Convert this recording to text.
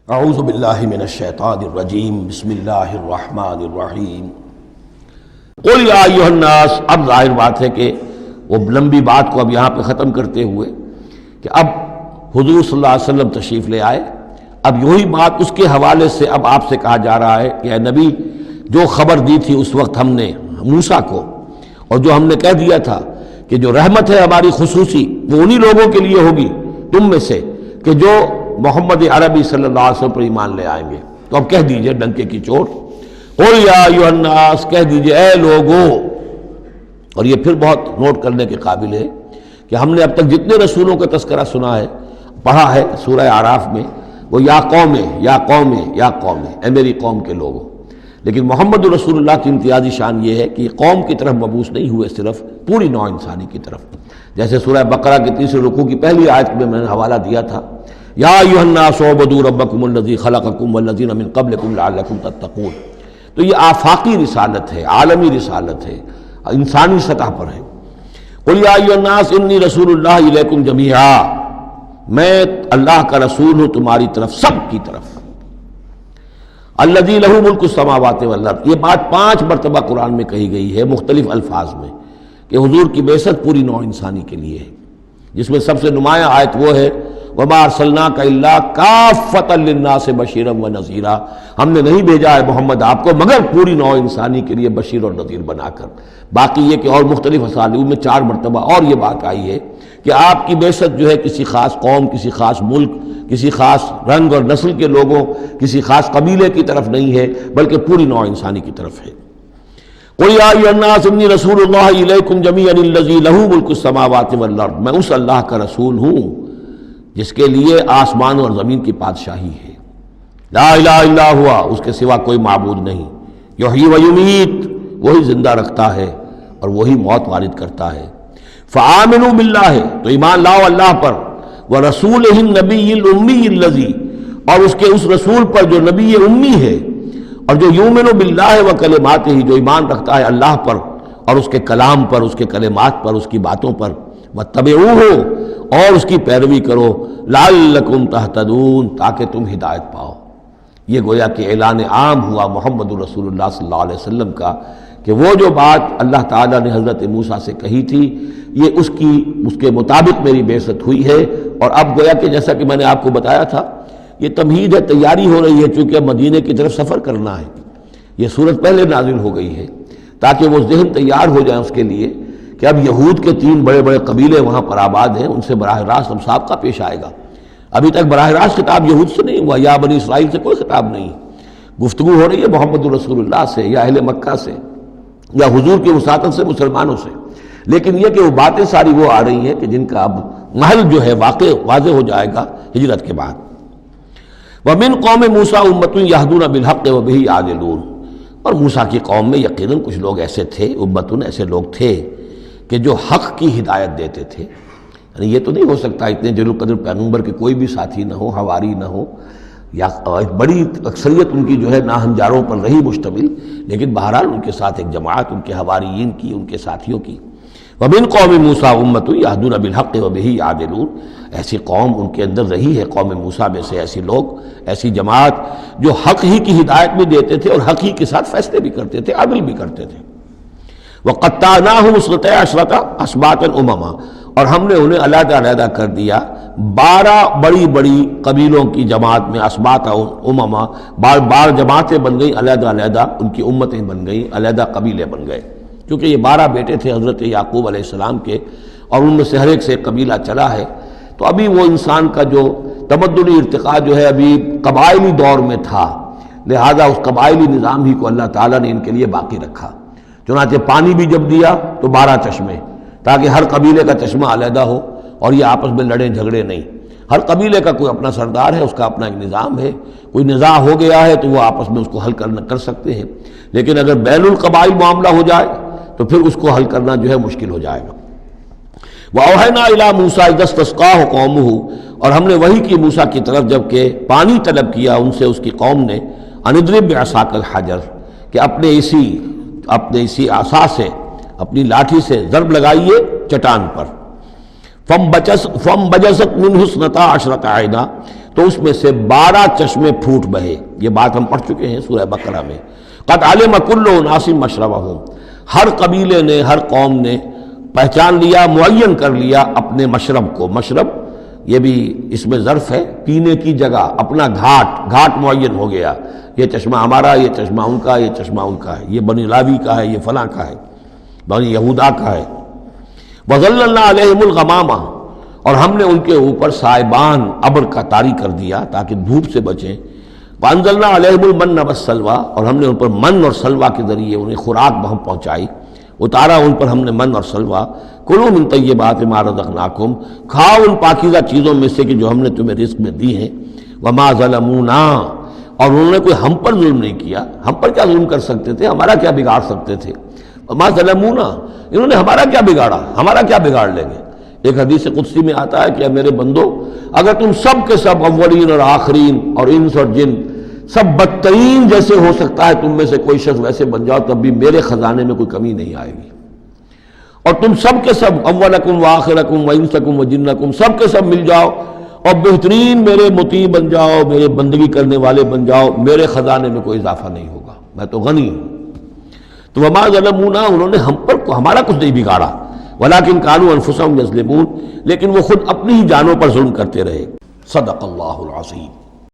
اعوذ باللہ من الشیطان الرجیم بسم اللہ الرحمن الرحیم قل یا ایھا الناس۔ اب ظاہر بات ہے کہ وہ لمبی بات کو اب یہاں پہ ختم کرتے ہوئے کہ اب حضور صلی اللہ علیہ وسلم تشریف لے آئے، اب یہی بات اس کے حوالے سے اب آپ سے کہا جا رہا ہے کہ اے نبی، جو خبر دی تھی اس وقت ہم نے موسیٰ کو، اور جو ہم نے کہہ دیا تھا کہ جو رحمت ہے ہماری خصوصی وہ انہی لوگوں کے لیے ہوگی تم میں سے کہ جو محمد عربی صلی اللہ علیہ وسلم پر ایمان لے آئیں گے، تو اب کہہ دیجئے ڈنکے کی چوٹ، قل یا ایھا الناس، کہہ دیجئے اے لوگو۔ اور یہ پھر بہت نوٹ کرنے کے قابل ہے کہ ہم نے اب تک جتنے رسولوں کا تذکرہ سنا ہے، پڑھا ہے سورہ اعراف میں، وہ یا قوم یا قوم یا قوم، اے میری قوم کے لوگوں، لیکن محمد رسول اللہ کی امتیازی شان یہ ہے کہ یہ قوم کی طرف مبعوث نہیں ہوئے، صرف پوری نوع انسانی کی طرف، جیسے سورہ بقرہ کے تیسرے رکوع کی پہلی آیت میں نے حوالہ دیا تھا، یا ایھا الناس اعبدوا ربکم الذی خلقکم والذین من قبلکم لعلکم تتقون۔ تو یہ آفاقی رسالت ہے، عالمی رسالت ہے، انسانی سطح پر ہے۔ قل یا ایھا الناس انی رسول اللہ الیکم جمیعا، میں اللہ کا رسول ہوں تمہاری طرف، سب کی طرف۔ الذی لہ ملک السماوات والارض، یہ بات 5 مرتبہ قرآن میں کہی گئی ہے مختلف الفاظ میں کہ حضور کی بعثت پوری نوع انسانی کے لیے ہے، جس میں سب سے نمایاں آیت وہ ہے وما ارسلناک الا کافۃ للناس بشیرا ونذیرا، ہم نے نہیں بھیجا ہے محمد آپ کو مگر پوری نوع انسانی کے لیے بشیر اور نذیر بنا کر۔ باقی یہ کہ اور مختلف اسالیب میں 4 مرتبہ اور یہ بات آئی ہے کہ آپ کی بعثت جو ہے کسی خاص قوم، کسی خاص ملک، کسی خاص رنگ اور نسل کے لوگوں، کسی خاص قبیلے کی طرف نہیں ہے، بلکہ پوری نوع انسانی کی طرف ہے۔ قل یا ایھا الناس انی رسول اللہ الیکم جمیعا الذی لہ ملک السماوات والارض، میں اس اللہ کا رسول ہوں جس کے لیے آسمان اور زمین کی بادشاہی ہے، لا الہ الا ہوا، اس کے سوا کوئی معبود نہیں، یحیی و یمیت، وہی زندہ رکھتا ہے اور وہی موت وارد کرتا ہے۔ فآمنوا باللہ، تو ایمان لاؤ اللہ پر، ورسولہ النبی الامی الذی، اور اس کے اس رسول پر جو نبی امی ہے، اور جو یؤمن باللہ وکلماتہ، جو ایمان رکھتا ہے اللہ پر اور اس کے کلام پر، اس کے کلمات پر، اس کی باتوں پر، واتبعوہ، اور اس کی پیروی کرو، لعلکم تہتدون، تاکہ تم ہدایت پاؤ۔ یہ گویا کہ اعلان عام ہوا محمد رسول اللہ صلی اللہ علیہ وسلم کا کہ وہ جو بات اللہ تعالیٰ نے حضرت موسیٰ سے کہی تھی، یہ اس کے مطابق میری بعثت ہوئی ہے۔ اور اب گویا کہ جیسا کہ میں نے آپ کو بتایا تھا، یہ تمہید ہے، تیاری ہو رہی ہے، چونکہ اب مدینے کی طرف سفر کرنا ہے، یہ صورت پہلے نازل ہو گئی ہے تاکہ وہ ذہن تیار ہو جائے اس کے لیے کہ اب یہود کے 3 بڑے بڑے قبیلے وہاں پر آباد ہیں، ان سے براہ راست اب سابقہ پیش آئے گا۔ ابھی تک براہ راست خطاب یہود سے نہیں ہوا، یا بنی اسرائیل سے کوئی خطاب نہیں، گفتگو ہو رہی ہے محمد رسول اللہ سے یا اہل مکہ سے یا حضور کی وساطت سے مسلمانوں سے، لیکن یہ کہ وہ باتیں ساری وہ آ رہی ہیں کہ جن کا اب محل جو ہے واضح ہو جائے گا ہجرت کے بعد۔ وَمِن قوم موسیٰ أُمَّةٌ يَهْدُونَ بِالْحَقِّ وَبِهِ يَعْدِلُونَ، اور موسیٰ کی قوم میں یقیناً کچھ لوگ ایسے تھے، امتن ایسے لوگ تھے کہ جو حق کی ہدایت دیتے تھے۔ یعنی یہ تو نہیں ہو سکتا اتنے جلیل القدر پیغمبر کے کوئی بھی ساتھی نہ ہو، حواری نہ ہو، یا ایک بڑی اکثریت ان کی جو ہے ناہنجاروں پر رہی مشتمل، لیکن بہرحال ان کے ساتھ ایک جماعت ان کے حواریین کی، ان کے ساتھیوں کی۔ وَمِن قوم موسیٰ أُمَّةٌ يَهْدُونَ بِالْحَقِّ وَبِهِ يَعْدِلُونَ، ایسی قوم ان کے اندر رہی ہے، قوم موسیٰ میں سے ایسی لوگ، ایسی جماعت جو حق ہی کی ہدایت بھی دیتے تھے اور حق ہی کے ساتھ فیصلے بھی کرتے تھے، عدل بھی کرتے تھے۔ وَقَطَّعْنَاهُمْ اثْنَتَيْ عَشْرَةَ أَسْبَاطًا أُمَمًا، اور ہم نے انہیں علیحدہ علیحدہ کر دیا 12 بڑی بڑی قبیلوں کی جماعت میں، اسباط امما، بار جماعتیں بن گئیں، علیحدہ علیحدہ ان کی امتیں بن گئیں، علیحدہ قبیلے بن گئے، کیونکہ یہ 12 بیٹے تھے حضرت یعقوب علیہ السلام کے، اور ان میں سے ہر ایک سے قبیلہ چلا ہے۔ تو ابھی وہ انسان کا جو تمدنی ارتقاء جو ہے ابھی قبائلی دور میں تھا، لہذا اس قبائلی نظام ہی کو اللہ تعالیٰ نے ان کے لیے باقی رکھا۔ چنانچہ پانی بھی جب دیا تو 12 چشمے، تاکہ ہر قبیلے کا چشمہ علیحدہ ہو اور یہ آپس میں لڑیں جھگڑے نہیں۔ ہر قبیلے کا کوئی اپنا سردار ہے، اس کا اپنا ایک نظام ہے، کوئی نزاع ہو گیا ہے تو وہ آپس میں اس کو حل کر سکتے ہیں، لیکن اگر بین القبائل معاملہ ہو جائے تو پھر اس کو حل کرنا جو ہے مشکل ہو جائے گا۔ وَأَوْحَيْنَا إِلَىٰ مُوسَىٰ إِذِ اسْتَسْقَاهُ قَوْمُهُ، اور ہم نے وحی کی موسیٰ کی طرف جب کہ پانی طلب کیا ان سے اس کی قوم نے، أَنِ اضْرِب بِعَصَاكَ الْحَجَرَ، کہ اپنے اسی عصا سے، اپنی لاٹھی سے ضرب لگائیے چٹان پر۔ فَانبَجَسَتْ مِنْهُ اثْنَتَا عَشْرَةَ عَيْنًا، تو تو اس میں سے 12 چشمے پھوٹ بہے. یہ بات ہم پڑھ چکے ہیں سورہ بقرہ میں. قد علم کل اناس مشربہم، ہر قبیلے نے، ہر قوم نے پہچان لیا، معین کر لیا اپنے مشرب کو. مشرب یہ بھی اس میں ظرف ہے، پینے کی جگہ، اپنا گھاٹ معین ہو گیا. یہ چشمہ ہمارا، یہ چشمہ ان کا، یہ چشمہ ان کا ہے، یہ بنی لاوی کا ہے، یہ فلاں کا ہے، بنی یہودا کا ہے. وَظَلَّلْنَا عَلَيْهِمُ الْغَمَامَ، اور ہم نے ان کے اوپر سائبان ابر کا طاری کر دیا تاکہ دھوپ سے بچیں. وَأَنزَلْنَا عَلَيْهِمُ الْمَنَّ وَالسَّلْوَىٰ، اور ہم نے ان پر من اور سلوہ کے ذریعے انہیں خوراک بہم پہنچائی، اتارا ان پر ہم نے من اور سلوہ. کلوا من طیبات ما رزقناکم، کھاؤ ان پاکیزہ چیزوں میں سے کہ جو ہم نے تمہیں رزق میں دی ہیں. وما ظلمونا، اور انہوں نے کوئی ہم پر ظلم نہیں کیا. ہم پر کیا ظلم کر سکتے تھے؟ ہمارا کیا بگاڑ سکتے تھے؟ وما ظلمونا، انہوں نے ہمارا کیا بگاڑا، ہمارا کیا بگاڑ لیں گے. ایک حدیث قدسی میں آتا ہے کہ اے میرے بندو، اگر تم سب کے سب اولین اور آخرین اور انس اور جن سب بدترین جیسے ہو سکتا ہے تم میں سے کوئی شخص ویسے بن جاؤ، تب بھی میرے خزانے میں کوئی کمی نہیں آئے گی. اور تم سب کے سب اولکم و آخرکم و انسکم و جنکم سب کے سب مل جاؤ اور بہترین میرے مطیع بن جاؤ، میرے بندگی کرنے والے بن جاؤ، میرے خزانے میں کوئی اضافہ نہیں ہوگا، میں تو غنی ہوں. تو وما ظلمونا، انہوں نے ہم پر ہمارا کچھ نہیں بگاڑا. ولکن کانوا انفسہم یظلمون، لیکن وہ خود اپنی ہی جانوں پر ظلم کرتے رہے. صدق اللہ العظیم.